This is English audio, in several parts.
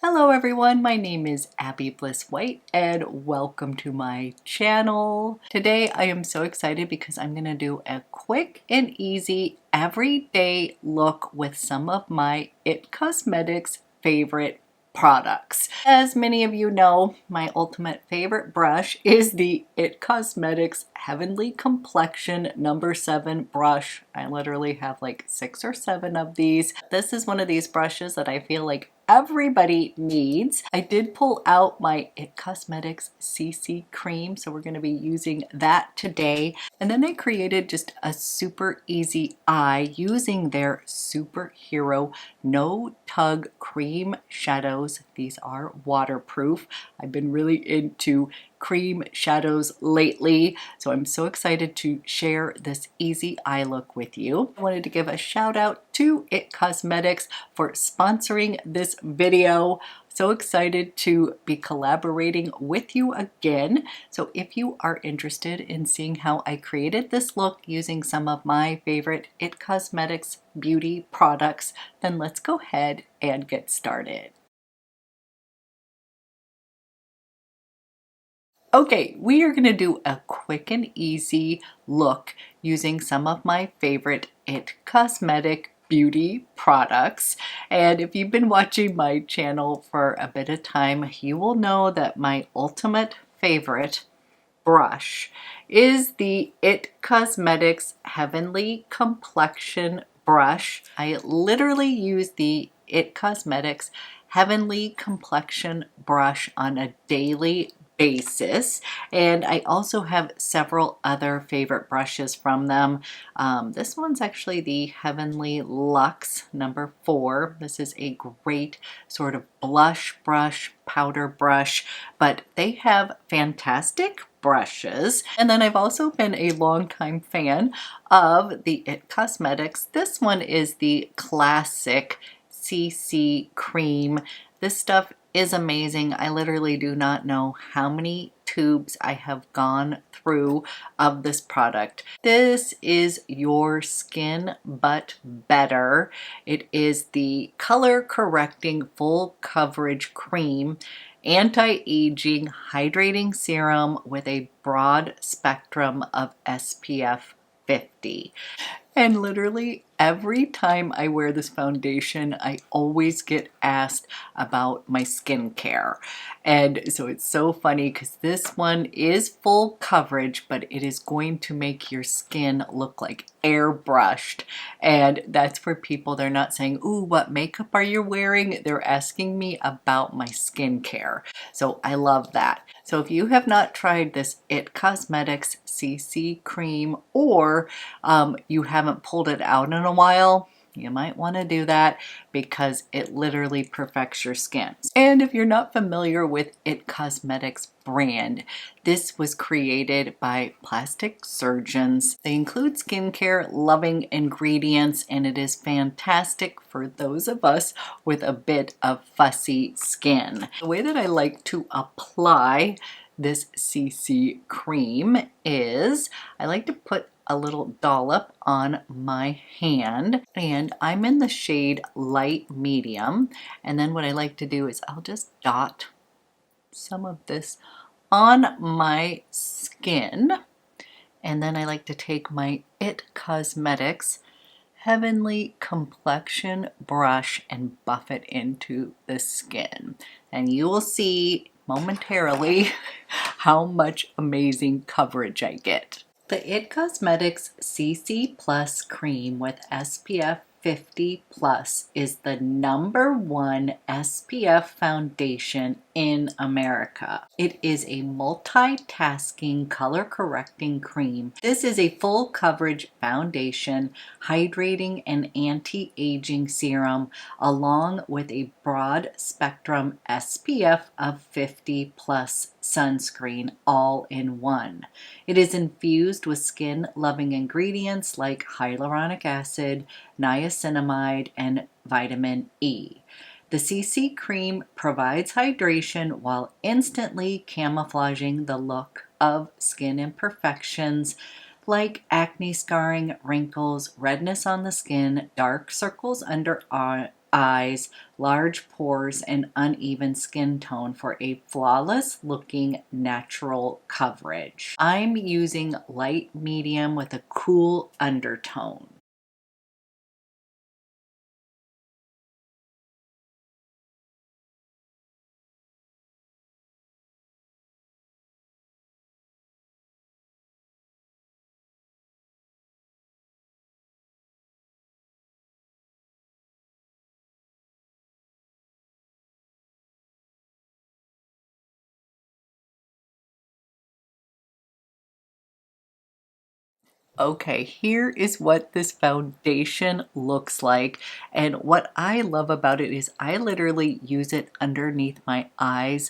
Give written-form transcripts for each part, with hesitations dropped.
Hello everyone, my name is Abby Bliss White and welcome to my channel. Today I am so excited because I'm going to do a quick and easy everyday look with some of my IT Cosmetics favorite products. As many of you know, my ultimate favorite brush is the IT Cosmetics Heavenly Complexion number 7 brush. I literally have like 6 or 7 of these. This is one of these brushes that I feel like everybody needs. I did pull out my IT Cosmetics CC cream, so we're going to be using that today. And then I created just a super easy eye using their superhero No-Tug cream shadows. These are waterproof. I've been really into cream shadows lately, so I'm so excited to share this easy eye look with you. I wanted to give a shout out to IT Cosmetics for sponsoring this video. So excited to be collaborating with you again. So if you are interested in seeing how I created this look using some of my favorite IT Cosmetics beauty products, then let's go ahead and get started. Okay, we are going to do a quick and easy look using some of my favorite IT Cosmetic beauty products. And if you've been watching my channel for a bit of time, you will know that my ultimate favorite brush is the IT Cosmetics Heavenly Complexion brush. I literally use the IT Cosmetics Heavenly Complexion brush on a daily basis, and I also have several other favorite brushes from them. This one's actually the Heavenly Luxe number 4. This is a great sort of blush brush, powder brush, but they have fantastic brushes. And then I've also been a longtime fan of the IT Cosmetics. This one is the classic CC cream. This stuff is amazing. I literally do not know how many tubes I have gone through of this product. This is your skin but better. It is the color correcting full coverage cream, anti-aging hydrating serum with a broad spectrum of SPF 50. And literally every time I wear this foundation, I always get asked about my skincare. And so it's so funny because this one is full coverage, but it is going to make your skin look like airbrushed. And that's for people, they're not saying, ooh, what makeup are you wearing? They're asking me about my skincare. So I love that. So if you have not tried this IT Cosmetics CC cream, or you haven't pulled it out in a while, you might want to do that because it literally perfects your skin. And if you're not familiar with IT Cosmetics brand, this was created by plastic surgeons. They include skincare loving ingredients, and it is fantastic for those of us with a bit of fussy skin. The way that I like to apply this CC cream is I like to put a little dollop on my hand, and I'm in the shade light medium. And then what I like to do is I'll just dot some of this on my skin, and then I like to take my IT Cosmetics Heavenly Complexion brush and buff it into the skin, and you will see momentarily how much amazing coverage I get. The IT Cosmetics CC Plus Cream with SPF 50 Plus is the #1 SPF foundation in America. It is a multitasking color correcting cream. This is a full coverage foundation, hydrating and anti-aging serum, along with a broad spectrum SPF of 50 plus sunscreen, all in one. It is infused with skin-loving ingredients like hyaluronic acid, niacinamide, and vitamin E. The CC cream provides hydration while instantly camouflaging the look of skin imperfections like acne scarring, wrinkles, redness on the skin, dark circles under eyes, large pores, and uneven skin tone for a flawless looking natural coverage. I'm using light medium with a cool undertone. Okay, here is what this foundation looks like. And what I love about it is I literally use it underneath my eyes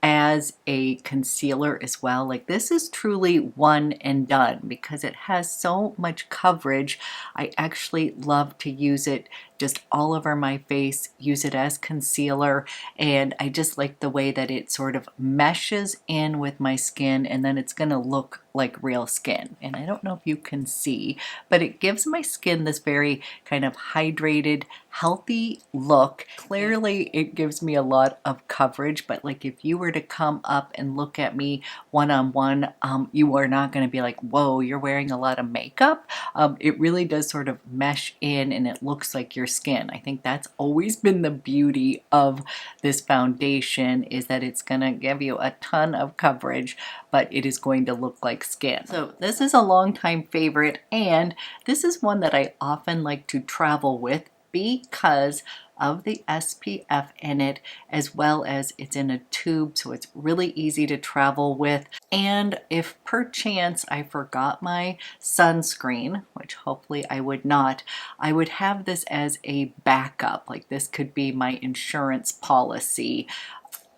as a concealer as well. Like this is truly one and done because it has so much coverage. I actually love to use it just all over my face, use it as concealer, and I just like the way that it sort of meshes in with my skin and then it's gonna look like real skin. And I don't know if you can see, but it gives my skin this very kind of hydrated, healthy look. Clearly it gives me a lot of coverage, but like if you were to come up and look at me one-on-one, you are not going to be like, whoa, you're wearing a lot of makeup. It really does sort of mesh in and it looks like your skin. I think that's always been the beauty of this foundation, is that it's going to give you a ton of coverage, but it is going to look like skin. So this is a longtime favorite, and this is one that I often like to travel with because of the SPF in it, as well as it's in a tube, so it's really easy to travel with. And if perchance I forgot my sunscreen, which hopefully I would not, I would have this as a backup. Like this could be my insurance policy.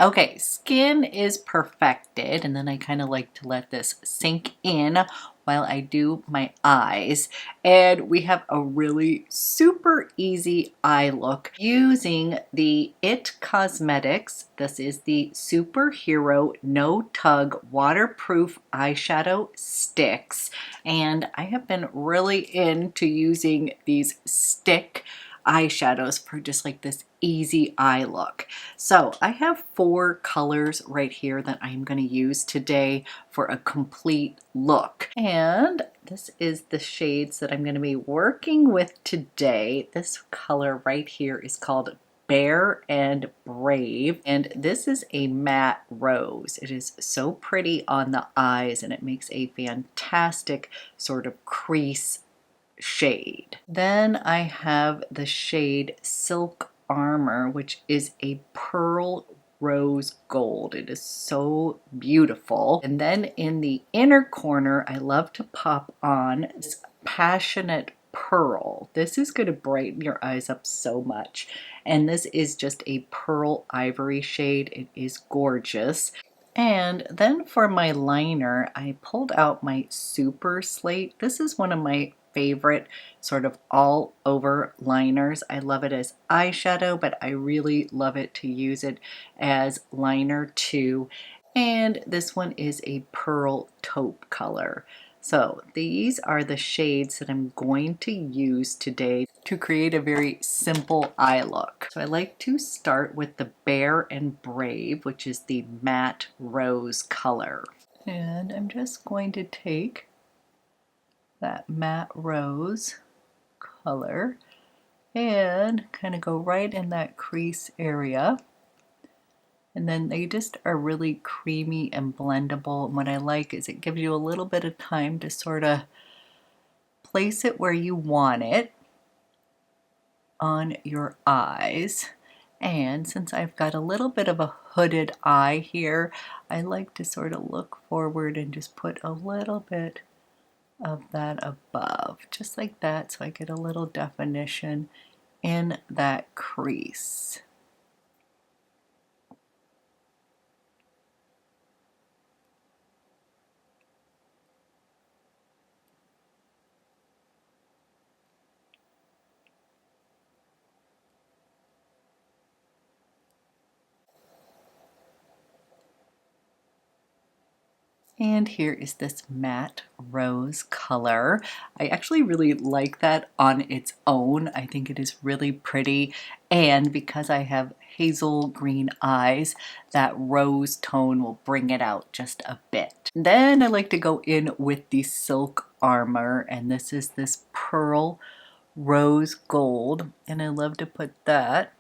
Okay, skin is perfected, and then I kind of like to let this sink in while I do my eyes. And we have a really super easy eye look using the IT Cosmetics. This is the Superhero No-Tug Waterproof Eyeshadow Sticks. And I have been really into using these stick eyeshadows for just like this easy eye look. So I have 4 colors right here that I'm going to use today for a complete look. And this is the shades that I'm going to be working with today. This color right here is called Bare and Brave, and this is a matte rose. It is so pretty on the eyes and it makes a fantastic sort of crease shade. Then I have the shade Silk Armor, which is a pearl rose gold. It is so beautiful. And then in the inner corner, I love to pop on this Passionate Pearl. This is going to brighten your eyes up so much. And this is just a pearl ivory shade. It is gorgeous. And then for my liner, I pulled out my Super Slate. This is one of my favorite sort of all over liners. I love it as eyeshadow, but I really love it to use it as liner too. And this one is a pearl taupe color. So these are the shades that I'm going to use today to create a very simple eye look. So I like to start with the Bare and Brave, which is the matte rose color. And I'm just going to take that matte rose color and kind of go right in that crease area. And then they just are really creamy and blendable. And what I like is it gives you a little bit of time to sort of place it where you want it on your eyes. And since I've got a little bit of a hooded eye here, I like to sort of look forward and just put a little bit of that above, just like that, so I get a little definition in that crease. And here is this matte rose color. I actually really like that on its own. I think it is really pretty. And because I have hazel green eyes, that rose tone will bring it out just a bit. Then I like to go in with the Silk Armor, and this is this pearl rose gold. And I love to put that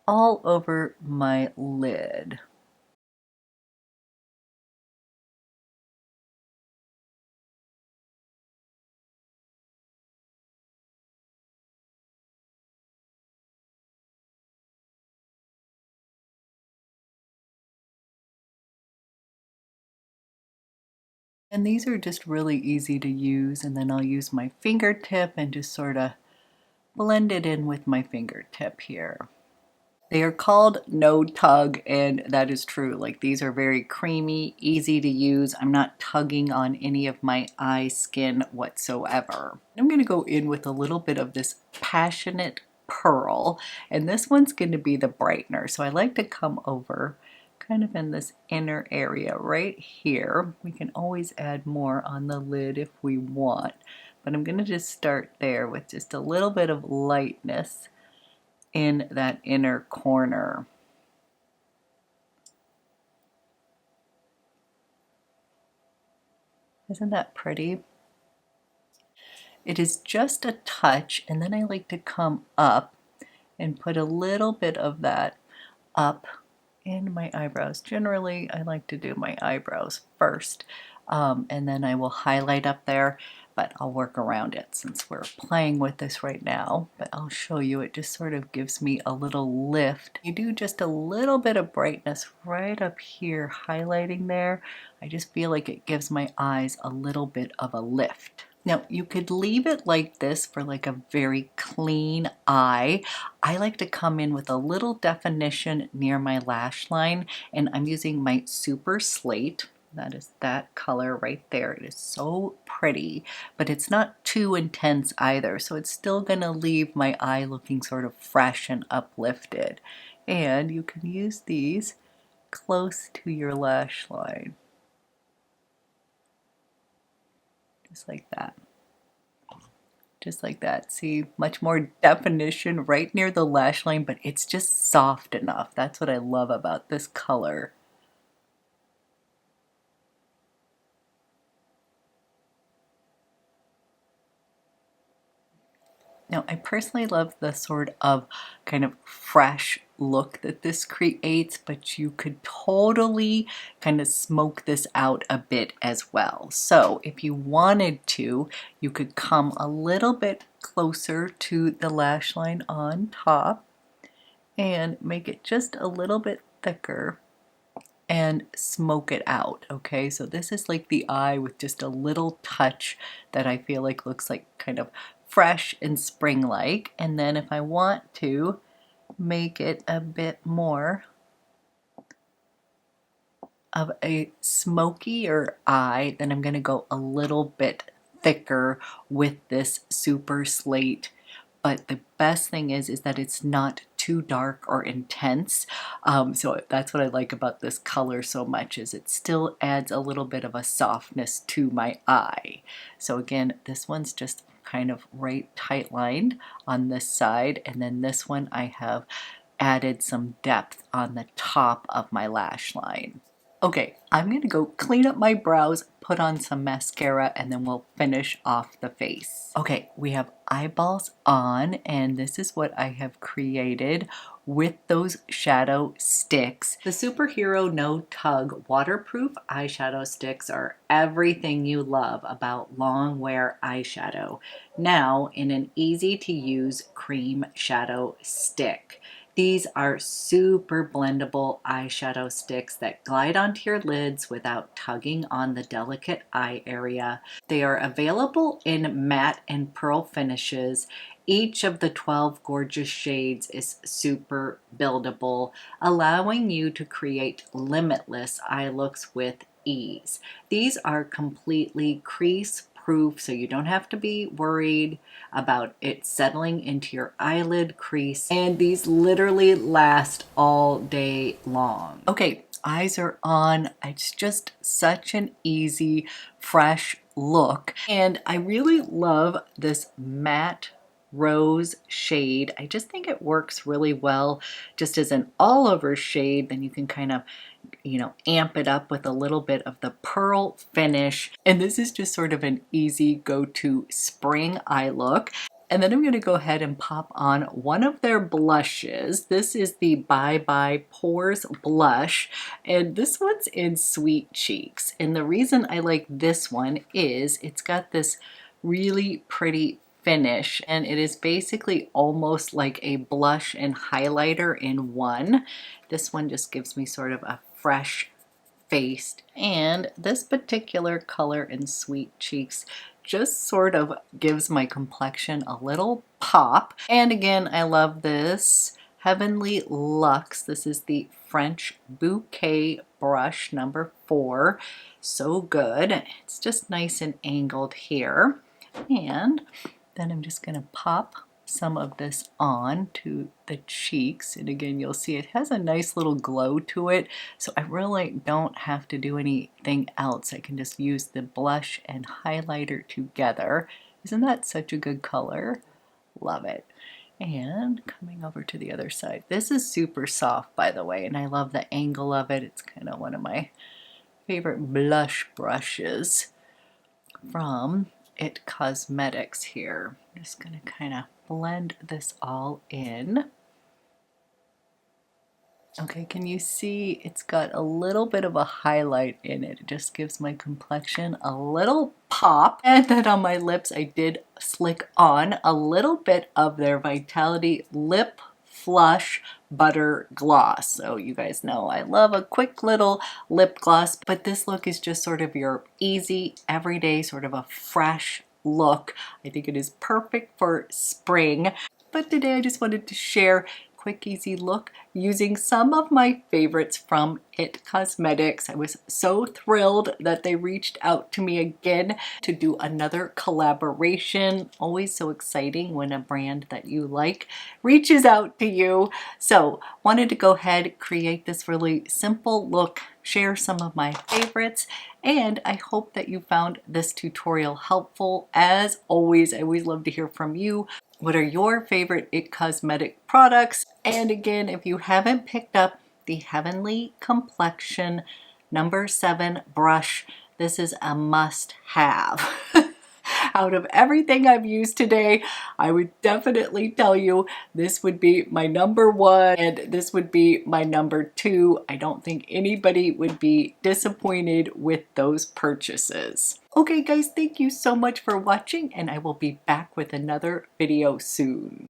all over my lid. And these are just really easy to use, and then I'll use my fingertip and just sort of blend it in with my fingertip here. They are called No-Tug, and that is true. Like, these are very creamy, easy to use. I'm not tugging on any of my eye skin whatsoever. I'm going to go in with a little bit of this Passionate Pearl, and this one's going to be the brightener. So I like to come over kind of in this inner area right here. We can always add more on the lid if we want, but I'm going to just start there with just a little bit of lightness in that inner corner. Isn't that pretty? It is just a touch, and then I like to come up and put a little bit of that up in my eyebrows. Generally, I like to do my eyebrows first, and then I will highlight up there, but I'll work around it since we're playing with this right now. But I'll show you, it just sort of gives me a little lift. You do just a little bit of brightness right up here, highlighting there. I just feel like it gives my eyes a little bit of a lift. Now, you could leave it like this for like a very clean eye. I like to come in with a little definition near my lash line, and I'm using my Super Slate. That is that color right there. It is so pretty, but it's not too intense either, so it's still gonna leave my eye looking sort of fresh and uplifted. And you can use these close to your lash line. Just like that. Just like that. See, much more definition right near the lash line, but it's just soft enough. That's what I love about this color. Now, I personally love the sort of kind of fresh look that this creates, but you could totally kind of smoke this out a bit as well. So if you wanted to, you could come a little bit closer to the lash line on top and make it just a little bit thicker and smoke it out, okay? So this is like the eye with just a little touch that I feel like looks like kind of fresh and spring-like. And then if I want to make it a bit more of a smokier eye, then I'm gonna go a little bit thicker with this Super Slate. But the best thing is that it's not too dark or intense. So that's what I like about this color so much, is it still adds a little bit of a softness to my eye. So again, this one's just kind of right tight lined on this side, and then this one I have added some depth on the top of my lash line. Okay, I'm gonna go clean up my brows, put on some mascara, and then we'll finish off the face. Okay, we have eyeballs on, and this is what I have created with those shadow sticks. The Superhero No-Tug waterproof eyeshadow sticks are everything you love about long wear eyeshadow, now in an easy to use cream shadow stick. These are super blendable eyeshadow sticks that glide onto your lids without tugging on the delicate eye area. They are available in matte and pearl finishes. Each of the 12 gorgeous shades is super buildable, allowing you to create limitless eye looks with ease. These are completely crease proof, so you don't have to be worried about it settling into your eyelid crease, and these literally last all day long. Okay, eyes are on. It's just such an easy, fresh look. And I really love this matte rose shade. I just think it works really well just as an all over shade. Then you can kind of, you know, amp it up with a little bit of the pearl finish. And this is just sort of an easy go-to spring eye look. And then I'm going to go ahead and pop on one of their blushes. This is the Bye Bye Pores blush, and this one's in Sweet Cheeks. And the reason I like this one is it's got this really pretty finish, and it is basically almost like a blush and highlighter in one. This one just gives me sort of a fresh faced, and this particular color in Sweet Cheeks just sort of gives my complexion a little pop. And again, I love this Heavenly Luxe. This is the French Bouquet brush number 4. So good. It's just nice and angled here. And then I'm just going to pop some of this on to the cheeks, and again you'll see it has a nice little glow to it, so I really don't have to do anything else. I can just use the blush and highlighter together. Isn't that such a good color? Love it. And coming over to the other side, this is super soft, by the way, and I love the angle of it. It's kind of one of my favorite blush brushes from Cosmetics here. I'm just going to kind of blend this all in. Okay, can you see it's got a little bit of a highlight in it? It just gives my complexion a little pop. And then on my lips, I did slick on a little bit of their Vitality Lip Flush Butter Gloss. So you guys know I love a quick little lip gloss, but this look is just sort of your easy, everyday, sort of a fresh look. I think it is perfect for spring. But today I just wanted to share quick easy look using some of my favorites from Cosmetics. I was so thrilled that they reached out to me again to do another collaboration. Always so exciting when a brand that you like reaches out to you. So wanted to go ahead, create this really simple look, share some of my favorites, and I hope that you found this tutorial helpful. As always, I always love to hear from you. What are your favorite Cosmetic products? And again, if you haven't picked up the Heavenly Complexion number 7 brush, this is a must-have. Out of everything I've used today, I would definitely tell you this would be my number 1 and this would be my number 2. I don't think anybody would be disappointed with those purchases. Okay guys, thank you so much for watching, and I will be back with another video soon.